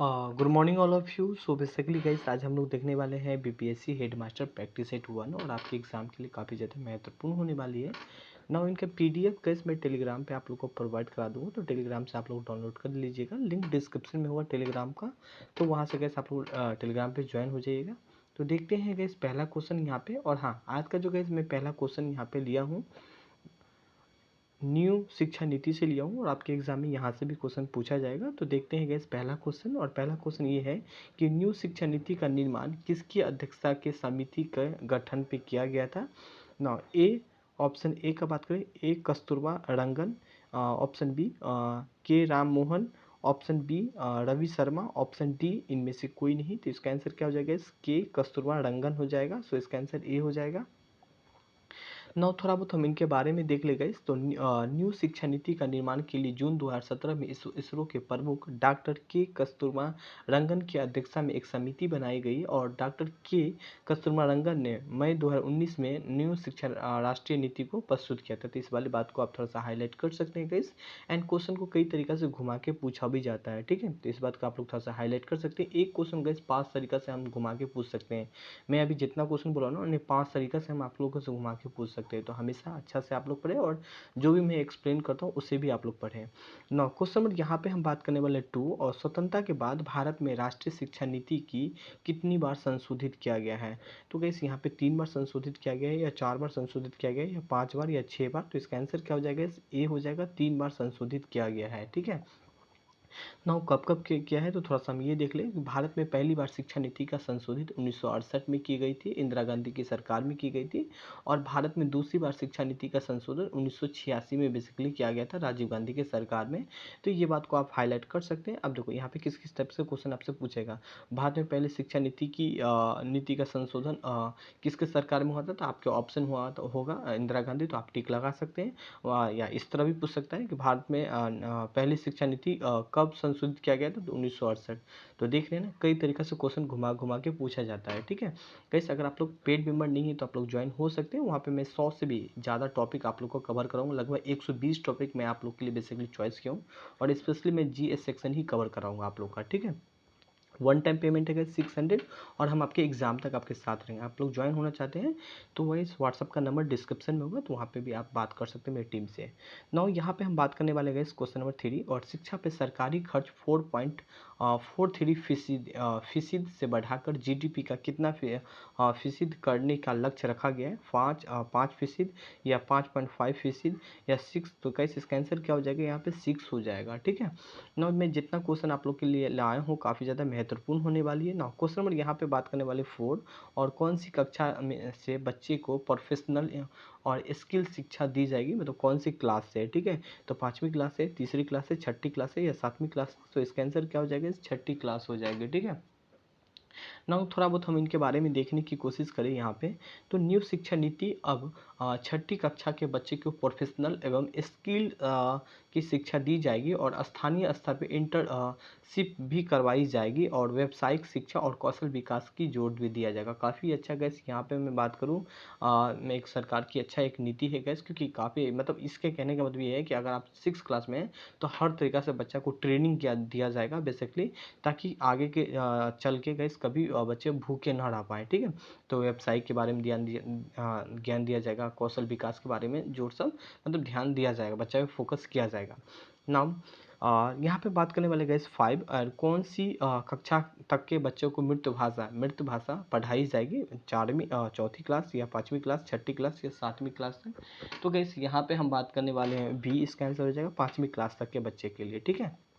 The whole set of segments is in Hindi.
Good morning all of you. So basically guys आज हम लोग देखने वाले हैं BPSC head master practice set 1 और आपके एग्जाम के लिए काफ़ी ज़्यादा महत्वपूर्ण होने वाली है ना। इनका पीडीएफ गाइस मैं टेलीग्राम पे आप लोग को प्रोवाइड करा दूँगा, तो टेलीग्राम से आप लोग डाउनलोड कर लीजिएगा। लिंक डिस्क्रिप्शन में होगा टेलीग्राम का, तो वहाँ से गाइस आप लोग टेलीग्राम पे ज्वाइन हो जाइएगा। तो देखते हैं गाइस पहला क्वेश्चन यहाँ पे। और हाँ, आज का जो गाइस मैं पहला क्वेश्चन यहाँ पे लिया हूँ न्यू शिक्षा नीति से लिया हूँ और आपके एग्जाम में यहाँ से भी क्वेश्चन पूछा जाएगा। तो देखते हैं गैस पहला क्वेश्चन। और पहला क्वेश्चन ये है कि न्यू शिक्षा नीति का निर्माण किसकी अध्यक्षता के समिति के गठन पे किया गया था ना। ए ऑप्शन ए का बात करें, A Kasturba Rangan, option B K Ram Mohan, option B Ravi Sharma, option D इनमें से कोई नहीं। तो इसका आंसर क्या हो जाएगा, इस के कस्तूरबा रंगन हो जाएगा। सो इसका आंसर ए हो जाएगा। नौ थोड़ा बहुत हम इनके बारे में देख ले गए। तो न्यू शिक्षा नीति का निर्माण के लिए जून 2017 में इसरो के प्रमुख डॉक्टर के कस्तूरबा रंगन की अध्यक्षता में एक समिति बनाई गई और डॉक्टर के कस्तूरबा रंगन ने मई 2019 में न्यू शिक्षा राष्ट्रीय नीति को प्रस्तुत किया था। तो इस वाली बात को आप थोड़ा सा हाईलाइट कर सकते हैं गाइस। एंड क्वेश्चन को कई तरीका से घुमा के पूछा भी जाता है, ठीक है। तो इस बात को आप लोग थोड़ा सा हाईलाइट कर सकते हैं। एक क्वेश्चन गाइस 5 तरीका से हम घुमा के पूछ सकते हैं। मैं अभी जितना क्वेश्चन बोला ना उन्हें 5 तरीका से हम आप लोगों से घुमा के पूछ सकते हैं। तो हमेशा अच्छा से आप लोग पढ़ें और जो भी मैं एक्सप्लेन करता हूँ उसे भी आप लोग पढ़ें। नौ क्वेश्चन नंबर यहाँ पे हम बात करने वाले 2 और स्वतंत्रता के बाद भारत में राष्ट्रीय शिक्षा नीति की कितनी बार संशोधित किया गया है। तो गैस यहाँ पे 3 बार संशोधित किया गया है या 4 बार संशोधित किया गया है या 5 बार या 6 बार। तो इसका आंसर क्या हो जाएगा, ए हो जाएगा, 3 बार संशोधित किया गया है, ठीक है। ना कब कब किया है तो थोड़ा सा हम ये देख लें। भारत में पहली बार शिक्षा नीति का संशोधित 1968 में की गई थी, इंदिरा गांधी की सरकार में की गई थी। और भारत में दूसरी बार शिक्षा नीति का संशोधन 1986 में बेसिकली किया गया था, राजीव गांधी की सरकार में। तो ये बात को आप हाईलाइट कर सकते हैं। अब देखो यहाँ पे किस किस टाइप से क्वेश्चन आपसे पूछेगा। भारत में पहले शिक्षा नीति की नीति का संशोधन किसके सरकार में हुआ था, तो आपके ऑप्शन हुआ तो होगा इंदिरा गांधी, तो आप टिक लगा सकते हैं। या इस तरह भी पूछ सकता है कि भारत में पहली शिक्षा नीति कब संशोधित किया गया था, तो 1968। तो देख रहे हैं ना, कई तरीके से क्वेश्चन घुमा घुमा के पूछा जाता है, ठीक है। कैसे अगर आप लोग पेड मेंबर नहीं है तो आप लोग ज्वाइन हो सकते हैं। वहाँ पे मैं 100 से भी ज़्यादा टॉपिक आप लोग को कवर कराऊंगा। लगभग 120 टॉपिक मैं आप लोग के लिए बेसिकली चॉइस किया हूँ और स्पेशली मैं जीएस सेक्शन ही कवर कराऊंगा आप लोग का, ठीक है। वन टाइम पेमेंट है 600 और हम आपके एग्जाम तक आपके साथ रहेंगे। आप लोग ज्वाइन होना चाहते हैं तो वही व्हाट्सअप का नंबर डिस्क्रिप्शन में होगा, तो वहाँ पे भी आप बात कर सकते हैं मेरी टीम से। नाउ यहाँ पे हम बात करने वाले हैं क्वेश्चन नंबर 3 और शिक्षा पे सरकारी खर्च 4.43% से बढ़ाकर जीडीपी का कितना फीसद करने का लक्ष्य रखा गया है। 5% या 5.5% या 6। तो कैसे इसका आंसर क्या हो जाएगा, यहाँ पे 6 हो जाएगा, ठीक है ना। मैं जितना क्वेश्चन आप लोग के लिए लाया हूँ काफ़ी ज़्यादा महत्वपूर्ण होने वाली है ना। क्वेश्चन नंबर यहाँ पे बात करने वाले 4 और कौन सी कक्षा में से बच्चे को प्रोफेशनल और स्किल शिक्षा दी जाएगी, मतलब कौन सी क्लास से, ठीक है। तो 5वीं क्लास से, तीसरी क्लास से, छठी क्लास से या 7वीं क्लास से। तो इसका आंसर क्या हो जाएगा, छठी क्लास हो जाएगी, ठीक है ना। थोड़ा बहुत हम इनके बारे में देखने की कोशिश करें यहाँ पे। तो न्यू शिक्षा नीति अब छठी कक्षा के बच्चे को प्रोफेशनल एवं स्किल की शिक्षा दी जाएगी और स्थानीय स्तर पे इंटर्नशिप भी करवाई जाएगी और व्यावसायिक शिक्षा और कौशल विकास की जोर भी दिया जाएगा। काफ़ी अच्छा गैस यहाँ पे मैं बात करूँ, मैं एक सरकार की अच्छा एक नीति है गैस, क्योंकि काफ़ी मतलब इसके कहने का मतलब ये है कि अगर आप 6 क्लास में हैं तो हर तरीक़ा से बच्चा को ट्रेनिंग दिया जाएगा बेसिकली, ताकि आगे के चल के गैस कभी बच्चे भूखे ना रह पाएँ, ठीक है। तो व्यवसाय के बारे में ज्ञान दिया जाएगा, कौशल विकास के बारे में जोर सब मतलब ध्यान दिया जाएगा, बच्चा पे फोकस किया जाएगा। नाउ यहाँ पे बात करने वाले गैस 5 कौन सी कक्षा तक के बच्चों को मृत भाषा पढ़ाई जाएगी, 4वीं 4थी क्लास या 5वीं क्लास, छठी क्लास या 7वीं क्लास तक। तो गैस यहाँ पे हम बात करने वाले हैं बी, इसका आंसर हो जाएगा 5वीं क्लास तक के बच्चे के लिए, ठीक है।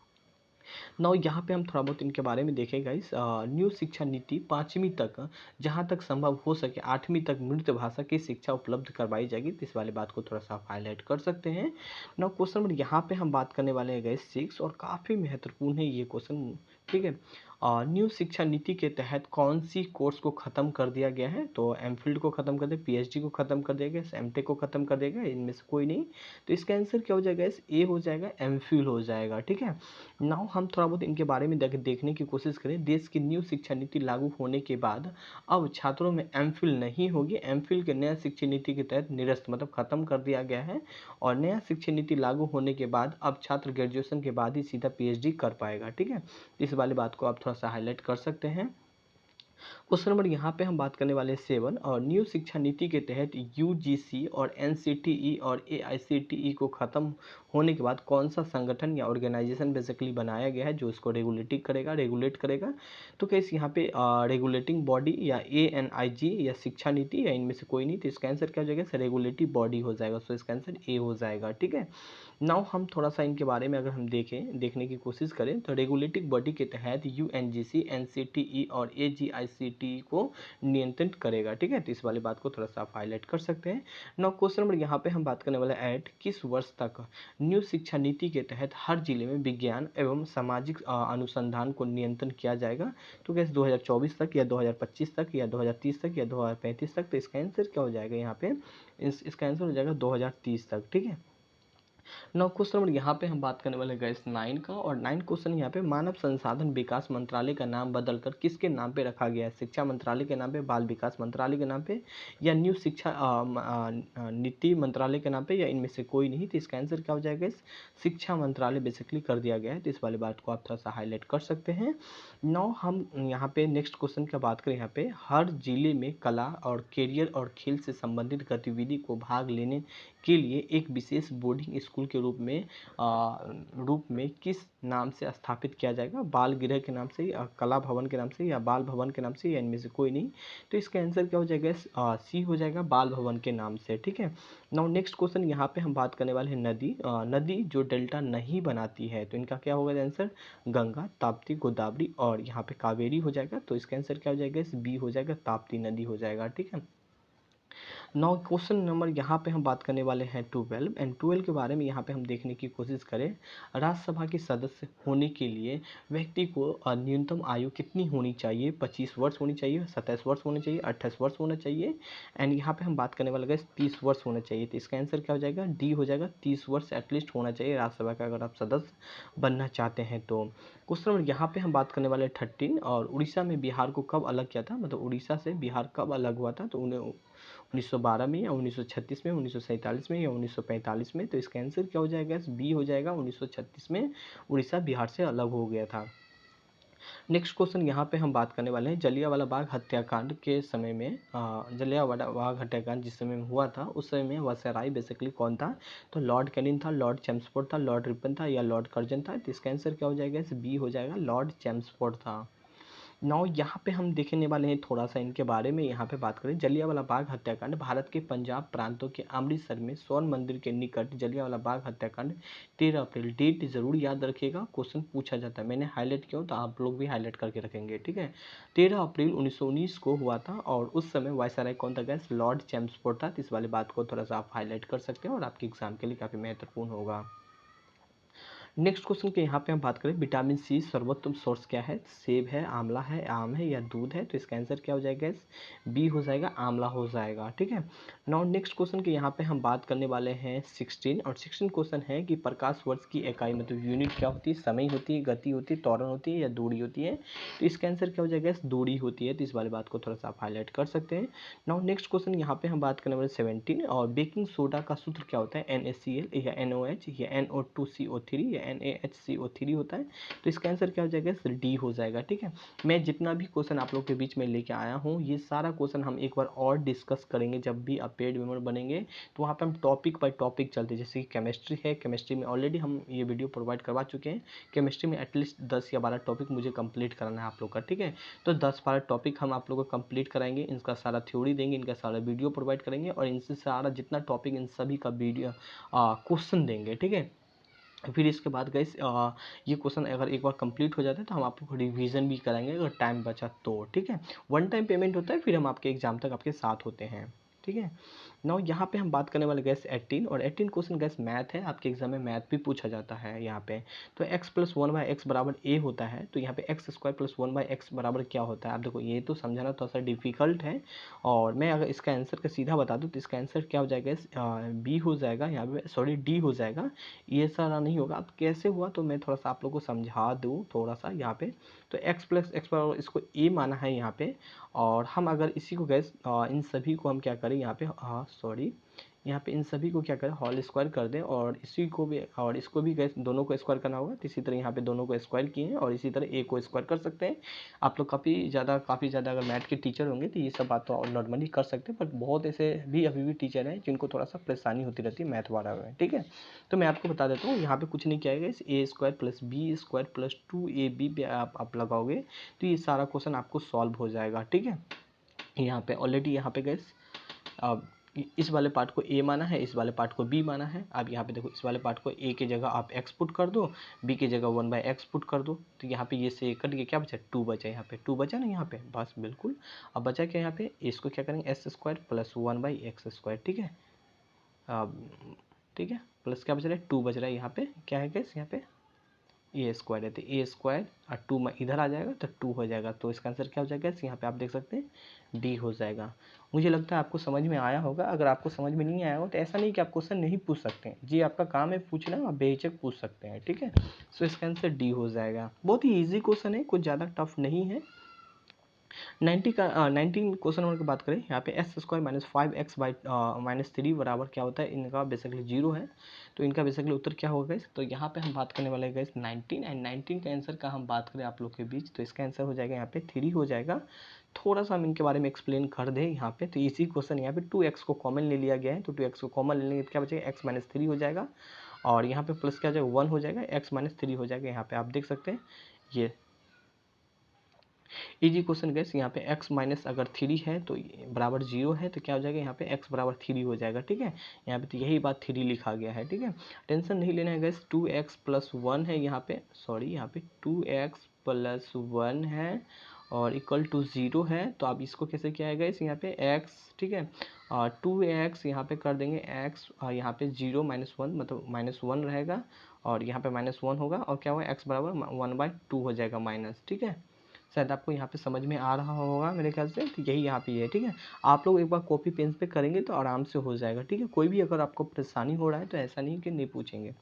नाउ यहाँ पे हम थोड़ा बहुत इनके बारे में देखें गाइस। न्यू शिक्षा नीति 5वीं तक, जहाँ तक संभव हो सके 8वीं तक मृत भाषा की शिक्षा उपलब्ध करवाई जाएगी। तो इस वाले बात को थोड़ा सा हाईलाइट कर सकते हैं। नाउ क्वेश्चन नंबर यहाँ पे हम बात करने वाले हैं गाइस 6 और काफ़ी महत्वपूर्ण है ये क्वेश्चन, ठीक है। न्यू शिक्षा नीति के तहत कौन सी कोर्स को ख़त्म कर दिया गया है, तो एमफिल्ड को ख़त्म कर दिया, पीएचडी को ख़त्म कर दिया गया, एमटेक को ख़त्म कर दिया गया, इनमें से कोई नहीं। तो इसका आंसर क्या हो जाएगा, ए हो जाएगा, एमफिल हो जाएगा, ठीक है। नाउ हम हम थोड़ा बहुत इनके बारे में देखने की कोशिश करें। देश की न्यू शिक्षा नीति लागू होने के बाद अब छात्रों में एमफिल नहीं होगी। एमफिल के नया शिक्षा नीति के तहत निरस्त मतलब खत्म कर दिया गया है और नया शिक्षा नीति लागू होने के बाद अब छात्र ग्रेजुएशन के बाद ही सीधा पीएचडी कर पाएगा। ठीक है, इस वाली बात को आप थोड़ा सा हाईलाइट कर सकते हैं। क्वेश्चन नंबर यहाँ पे हम बात करने वाले 7 और न्यू शिक्षा नीति के तहत यूजीसी और एनसीटीई और एआईसीटीई को खत्म होने के बाद कौन सा संगठन या ऑर्गेनाइजेशन बेसिकली बनाया गया है जो इसको रेगुलेट करेगा। तो कैसे यहाँ पे रेगुलेटिंग बॉडी या एएनआईजी या शिक्षा नीति या इनमें से कोई नहीं, तो इसका आंसर क्या हो जाएगा, रेगुलेटरी बॉडी हो जाएगा। सो इसका आंसर ए हो जाएगा। ठीक है, नाउ हम थोड़ा सा इनके बारे में अगर हम देखने की कोशिश करें तो रेगुलेटिंग बॉडी के तहत यूएनजीसी, एनसीटीई और एजीआईसीटीई को नियंत्रित करेगा। ठीक है, तो इस वाली बात को थोड़ा सा आप हाईलाइट कर सकते हैं। नाउ क्वेश्चन नंबर यहाँ पे हम बात करने वाले ऐट किस वर्ष तक न्यू शिक्षा नीति के तहत हर जिले में विज्ञान एवं सामाजिक अनुसंधान को नियंत्रण किया जाएगा। तो कैसे 2024 तक या 2025 तक या 2030 तक या 2035 तक, तो इसका आंसर क्या हो जाएगा यहाँ पे, इसका आंसर हो जाएगा 2030 तक। ठीक है, नौ क्वेश्चन नंबर यहाँ पे हम बात करने वाले गए 9 का और 9 क्वेश्चन यहाँ पे मानव संसाधन विकास मंत्रालय का नाम बदलकर किसके नाम पे रखा गया है, शिक्षा मंत्रालय के नाम पे, बाल विकास मंत्रालय के नाम पे या न्यू शिक्षा नीति मंत्रालय के नाम पे या इनमें से कोई नहीं। तो इसका आंसर क्या हो जाएगा, शिक्षा मंत्रालय बेसिकली कर दिया गया है। तो इस वाली बात को आप थोड़ा सा हाईलाइट कर सकते हैं। नौ हम यहाँ पे नेक्स्ट क्वेश्चन की बात करें, यहाँ पे हर जिले में कला और कैरियर और खेल से संबंधित गतिविधि को भाग लेने के लिए एक विशेष बोर्डिंग स्कूल के रूप में किस नाम से स्थापित किया जाएगा, बाल गृह के नाम से या कला भवन के नाम से या बाल भवन के नाम से या इनमें से कोई नहीं। तो इसका आंसर क्या हो जाएगा, सी हो जाएगा, बाल भवन के नाम से। ठीक है, नाउ नेक्स्ट क्वेश्चन यहाँ पे हम बात करने वाले हैं नदी जो डेल्टा नहीं बनाती है, तो इनका क्या होगा आंसर, गंगा, ताप्ती, गोदावरी और यहाँ पे कावेरी हो जाएगा। तो इसका आंसर क्या हो जाएगा, बी हो जाएगा, ताप्ती नदी हो जाएगा। ठीक है, नौ क्वेश्चन नंबर यहाँ पे हम बात करने वाले हैं 12 एंड 12 के बारे में यहाँ पे हम देखने की कोशिश करें। राज्यसभा के सदस्य होने के लिए व्यक्ति को न्यूनतम आयु कितनी होनी चाहिए, 25 वर्ष होनी चाहिए, 27 वर्ष होना चाहिए, 28 वर्ष होना चाहिए एंड यहाँ पे हम बात करने वाले गए 30 वर्ष होना चाहिए। तो इसका आंसर क्या हो जाएगा, डी हो जाएगा, 30 वर्ष एटलीस्ट होना चाहिए राज्यसभा का अगर आप सदस्य बनना चाहते हैं तो। क्वेश्चन नंबर यहाँ पे हम बात करने वाले 13 और उड़ीसा में बिहार को कब अलग किया था, मतलब उड़ीसा से बिहार कब अलग हुआ था, तो उन्हें 1912 में या 1936 में, 1947 में या 1945 में। तो इसका आंसर क्या हो जाएगा, बी हो जाएगा, 1936 में उड़ीसा बिहार से अलग हो गया था। नेक्स्ट क्वेश्चन यहाँ पे हम बात करने वाले हैं जलियांवाला बाग हत्याकांड के समय में, जलियांवाला बाग हत्याकांड जिस समय में हुआ था उस समय में वायसराय बेसिकली कौन था, तो लॉर्ड कैनिंग था, लॉर्ड चैम्सफोर्ड था, लॉर्ड रिपन था या लॉर्ड कर्जन था। तो इसका आंसर क्या हो जाएगा, बी हो जाएगा, लॉर्ड चैम्सफोर्ड था। नाउ यहाँ पे हम देखने वाले हैं थोड़ा सा इनके बारे में, यहाँ पे बात करें जलियांवाला बाग हत्याकांड भारत के पंजाब प्रांतों के अमृतसर में स्वर्ण मंदिर के निकट जलियांवाला बाग हत्याकांड 13 अप्रैल, डेट जरूर याद रखिएगा, क्वेश्चन पूछा जाता है, मैंने हाईलाइट किया तो आप लोग भी हाईलाइट करके रखेंगे। ठीक है, 13 अप्रैल 1919 को हुआ था और उस समय वायसराय कौन था गैस, लॉर्ड चैम्सफोर्ड था। तो इस वाली बात को थोड़ा सा आप हाईलाइट कर सकते हैं और आपके एग्जाम के लिए काफ़ी महत्वपूर्ण होगा। नेक्स्ट क्वेश्चन के यहाँ पे हम बात करें विटामिन सी सर्वोत्तम सोर्स क्या है, सेब है, आंवला है, आम है या दूध है। तो इसका आंसर क्या हो जाएगा, बी हो जाएगा, आंवला हो जाएगा। ठीक है, नाउ नेक्स्ट क्वेश्चन के यहाँ पे हम बात करने वाले हैं 16 और 16 क्वेश्चन है कि प्रकाश वर्ष की इकाई मतलब यूनिट क्या होती है, समय होती है, गति होती है, त्वरण होती है या दूरी होती है। तो इसका आंसर क्या हो जाएगा, दूरी होती है। तो इस वाली बात को थोड़ा सा आप हाईलाइट कर सकते हैं। नाउ नेक्स्ट क्वेश्चन यहाँ पे हम बात करने वाले 17 और बेकिंग सोडा का सूत्र क्या होता है, NaCl या NOH या NO2CO3 या NaHCO3 होता है। तो इसका आंसर क्या हो जाएगा, डी हो जाएगा। ठीक है, मैं जितना भी क्वेश्चन आप लोग के बीच में लेके आया हूँ ये सारा क्वेश्चन हम एक बार और डिस्कस करेंगे जब भी आप पेड मेंबर बनेंगे, तो वहाँ पे हम टॉपिक बाय टॉपिक चलते हैं। जैसे कि केमिस्ट्री है, केमिस्ट्री में ऑलरेडी हम ये वीडियो प्रोवाइड करवा चुके हैं। केमिस्ट्री में एटलीस्ट 10 या 12 टॉपिक मुझे कंप्लीट कराना है आप लोग का। ठीक है, तो 10-12 टॉपिक हम आप लोग को कंप्लीट कराएंगे, इनका सारा थ्योरी देंगे, इनका सारा वीडियो प्रोवाइड करेंगे और इनसे सारा जितना टॉपिक इन सभी का वीडियो क्वेश्चन देंगे। ठीक है, फिर इसके बाद गाइस ये क्वेश्चन अगर एक बार कंप्लीट हो जाता है तो हम आपको रिवीजन भी कराएंगे अगर टाइम बचा तो। ठीक है, वन टाइम पेमेंट होता है, फिर हम आपके एग्जाम तक आपके साथ होते हैं। ठीक है, नाउ यहाँ पे हम बात करने वाले गैस 18, और 18 क्वेश्चन गैस मैथ है, आपके एग्जाम में मैथ भी पूछा जाता है यहाँ पे। तो x plus one by x बराबर a होता है, तो यहाँ पे x square plus one by x बराबर क्या होता है। आप देखो ये तो समझाना थोड़ा सा डिफिकल्ट है, और मैं अगर इसका आंसर का सीधा बता दूँ तो इसका आंसर क्या हो जाएगा, बी हो जाएगा यहाँ पे, सॉरी डी हो जाएगा, ये सारा नहीं होगा। अब कैसे हुआ तो मैं थोड़ा सा आप लोग को समझा दूँ थोड़ा सा यहाँ पे। तो x प्लस एक्स बराबर इसको a माना है यहाँ पे, और हम अगर इसी को गैस इन सभी को हम क्या करें यहाँ पे, सॉरी यहाँ पे इन सभी को क्या करें, होल स्क्वायर कर दें, और इसी को भी और इसको भी गैस दोनों को स्क्वायर करना होगा। तो इसी तरह यहाँ पे दोनों को स्क्वायर किए हैं, और इसी तरह ए को स्क्वायर कर सकते हैं। आप लोग काफ़ी ज़्यादा अगर मैथ के टीचर होंगे तो ये सब बात तो नॉर्मली कर सकते हैं, पर बहुत ऐसे भी अभी भी टीचर हैं जिनको थोड़ा सा परेशानी होती रहती है मैथ वाला में, ठीक है। तो मैं आपको बता देता हूँ, यहाँ पे कुछ नहीं किया गया, A square plus B square plus 2ab पे आप लगाओगे तो ये सारा क्वेश्चन आपको सॉल्व हो जाएगा, ठीक है। यहाँ पे ऑलरेडी यहाँ पे गैस अब इस वाले पार्ट को a माना है, इस वाले पार्ट को b माना है। अब यहाँ पे देखो इस वाले पार्ट को a की जगह आप x पुट कर दो, b की जगह 1/x पुट कर दो, तो यहाँ पे ये से कट के क्या बचा, 2 बचा, यहाँ पे 2 बचा ना यहाँ पे, बस बिल्कुल। अब बचा क्या यहाँ पे, इसको क्या करेंगे S square plus 1/x square, ठीक है। अब ठीक है, प्लस क्या बच रहा है, 2 बच रहा है, यहाँ पे क्या है गैस, यहाँ पे ए स्क्वायर है, तो ए स्क्वायर और 2 में इधर आ जाएगा तो 2 हो जाएगा। तो इसका आंसर क्या हो जाएगा, यहाँ पे आप देख सकते हैं डी हो जाएगा। मुझे लगता है आपको समझ में आया होगा। अगर आपको समझ में नहीं आया हो तो ऐसा नहीं कि आप क्वेश्चन नहीं पूछ सकते हैं, जी आपका काम है पूछना, आप बेहिचक पूछ सकते हैं, ठीक है। सो इसका आंसर डी हो जाएगा। बहुत ही ईजी क्वेश्चन है, कुछ ज़्यादा टफ नहीं है। 19 क्वेश्चन नंबर की बात करें, यहाँ पे S square minus 5x by minus 3 बराबर क्या होता है, इनका बेसिकली 0 है, तो इनका बेसिकली उत्तर क्या होगा। तो यहाँ पे हम बात करने वाले हैं 19, एंड 19 का आंसर का हम बात करें आप लोग के बीच, तो इसका आंसर हो जाएगा यहाँ पे 3 हो जाएगा। थोड़ा सा हम इनके बारे में एक्सप्लेन कर दें यहाँ पे, तो इसी क्वेश्चन यहाँ पे 2x को कॉमन ले लिया गया है, तो 2x को कॉमन लेने के क्या बचेगा, x माइनस 3 हो जाएगा, और यहाँ पे प्लस क्या हो जाएगा 1 हो जाएगा, x माइनस 3 हो जाएगा। यहाँ पे आप देख सकते हैं ये इजी क्वेश्चन गैस। यहाँ पे x माइनस अगर 3 है तो बराबर 0 है, तो क्या हो जाएगा यहाँ पे x बराबर 3 हो जाएगा, ठीक है। यहाँ पे तो यही बात 3 लिखा गया है, ठीक है। टेंशन नहीं लेना है गैस। 2x प्लस 1 है यहाँ पे, सॉरी यहाँ पे 2x प्लस 1 है और इक्वल टू 0 है, तो आप इसको कैसे किया है गैस, यहाँ पे x, ठीक है, 2x यहाँ पे कर देंगे x, यहाँ पे 0 माइनस 1 मतलब माइनस 1 रहेगा, और यहाँ पे माइनस 1 होगा, और क्या होगा x बराबर 1/2 हो जाएगा माइनस, ठीक है। शायद आपको यहाँ पे समझ में आ रहा होगा मेरे ख्याल से, तो यही यहाँ पे है, ठीक है। आप लोग एक बार कॉपी पेन पे करेंगे तो आराम से हो जाएगा, ठीक है। कोई भी अगर आपको परेशानी हो रहा है तो ऐसा नहीं कि नहीं पूछेंगे।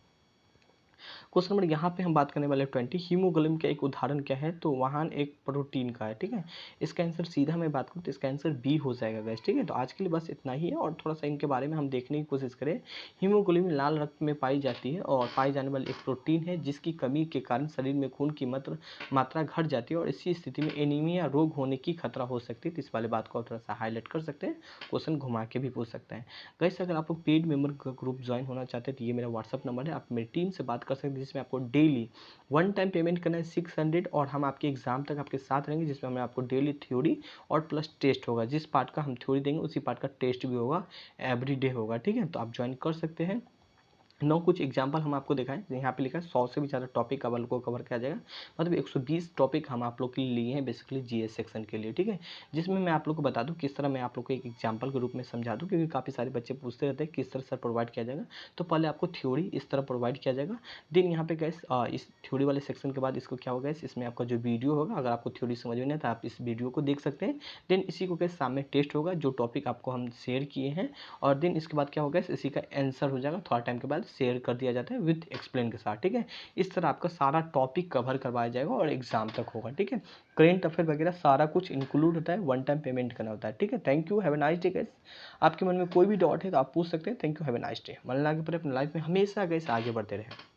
क्वेश्चन नंबर यहाँ पे हम बात करने वाले 20, हीमोग्लोबिन का एक उदाहरण क्या है, तो वहाँ एक प्रोटीन का है, ठीक है। इसका आंसर सीधा मैं बात करूँ तो इसका आंसर बी हो जाएगा गैस, ठीक है। तो आज के लिए बस इतना ही है, और थोड़ा सा इनके बारे में हम देखने की कोशिश करें। हीमोग्लोबिन लाल रक्त में पाई जाती है और पाई जाने वाली एक प्रोटीन है जिसकी कमी के कारण शरीर में खून की मात्रा घट जाती है, और इसी स्थिति में एनीमिया रोग होने की खतरा हो सकती है। तो इस वाले बात को थोड़ा सा हाईलाइट कर सकते हैं, क्वेश्चन घुमा के भी पूछ सकते हैं। गैस अगर आप लोग पेड मेंबर ग्रुप ज्वाइन होना चाहते हैं तो ये मेरा व्हाट्सअप नंबर है, आप मेरी टीम से बात कर सकते हैं, जिसमें आपको डेली 1 टाइम पेमेंट करना है 600, और हम आपके एग्जाम तक आपके साथ रहेंगे, जिसमें हमें आपको डेली थ्योरी और प्लस टेस्ट होगा। जिस पार्ट का हम थ्योरी देंगे उसी पार्ट का टेस्ट भी होगा, एवरी डे होगा, ठीक है। तो आप ज्वाइन कर सकते हैं। कुछ एग्जाम्पल हम आपको दिखाएं, यहाँ पे लिखा है 100 से भी ज़्यादा टॉपिक को कवर किया जाएगा, मतलब 120 टॉपिक हम आप लोग के लिए लिए हैं बेसिकली जीएस सेक्शन के लिए, ठीक है। जिसमें मैं आप लोग को बता दूं किस तरह मैं आप लोग को एक एग्जाम्पल के रूप में समझा दूं, क्योंकि काफ़ी सारे बच्चे पूछते रहते हैं किस तरह सर प्रोवाइड किया जाएगा। तो पहले आपको थ्योरी इस तरह प्रोवाइड किया जाएगा, देन यहाँ पे गैस इस थ्योरी वाले सेक्शन के बाद इसको क्या होगा, इसमें आपका जो वीडियो होगा, अगर आपको थ्योरी समझ में नहीं आता आप इस वीडियो को देख सकते हैं। देन इसी को गैस सामने टेस्ट होगा जो टॉपिक आपको हम शेयर किए हैं, और देन इसके बाद क्या होगा, इसी का आंसर हो जाएगा, थोड़ा टाइम के बाद शेयर कर दिया जाता है विद एक्सप्लेन के साथ, ठीक है। इस तरह आपका सारा टॉपिक कवर करवाया जाएगा और एग्जाम तक होगा, ठीक है। करेंट अफेयर वगैरह सारा कुछ इंक्लूड होता है, 1 टाइम पेमेंट करना होता है, ठीक है। Thank you, have a nice day guys. आपके मन में कोई भी डाउट है तो आप पूछ सकते हैं। Thank you, have a nice day. मन लगा कि अपनी लाइफ में हमेशा गाइस आगे बढ़ते रहें।